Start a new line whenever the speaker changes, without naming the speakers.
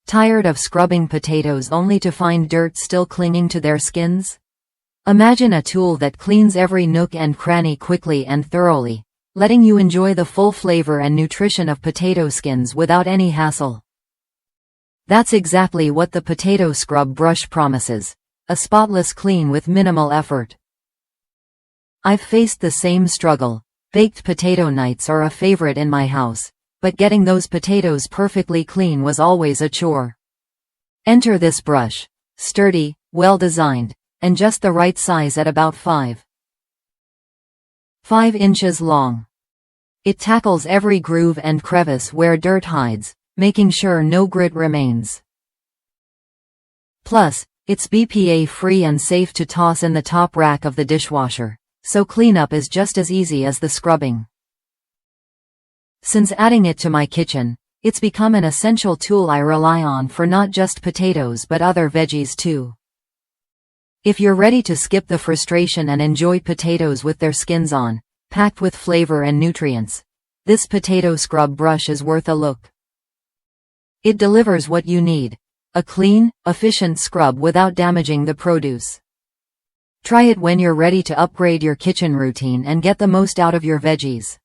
Tired of scrubbing potatoes only to find dirt still clinging to their skins? Imagine a tool that cleans every nook and cranny quickly and thoroughly, letting you enjoy the full flavor and nutrition of potato skins without any hassle. That's exactly what the potato scrub brush promises: a spotless clean with minimal effort. I've faced the same struggle. Baked potato nights are a favorite in my house, but getting those potatoes perfectly clean was always a chore. Enter this brush. Sturdy, well-designed, and just the right size at about 5 inches long. It tackles every groove and crevice where dirt hides, making sure no grit remains. Plus, it's BPA-free and safe to toss in the top rack of the dishwasher, so cleanup is just as easy as the scrubbing. Since adding it to my kitchen, it's become an essential tool I rely on for not just potatoes but other veggies too. If you're ready to skip the frustration and enjoy potatoes with their skins on, packed with flavor and nutrients, this potato scrub brush is worth a look. It delivers what you need: a clean, efficient scrub without damaging the produce. Try it when you're ready to upgrade your kitchen routine and get the most out of your veggies.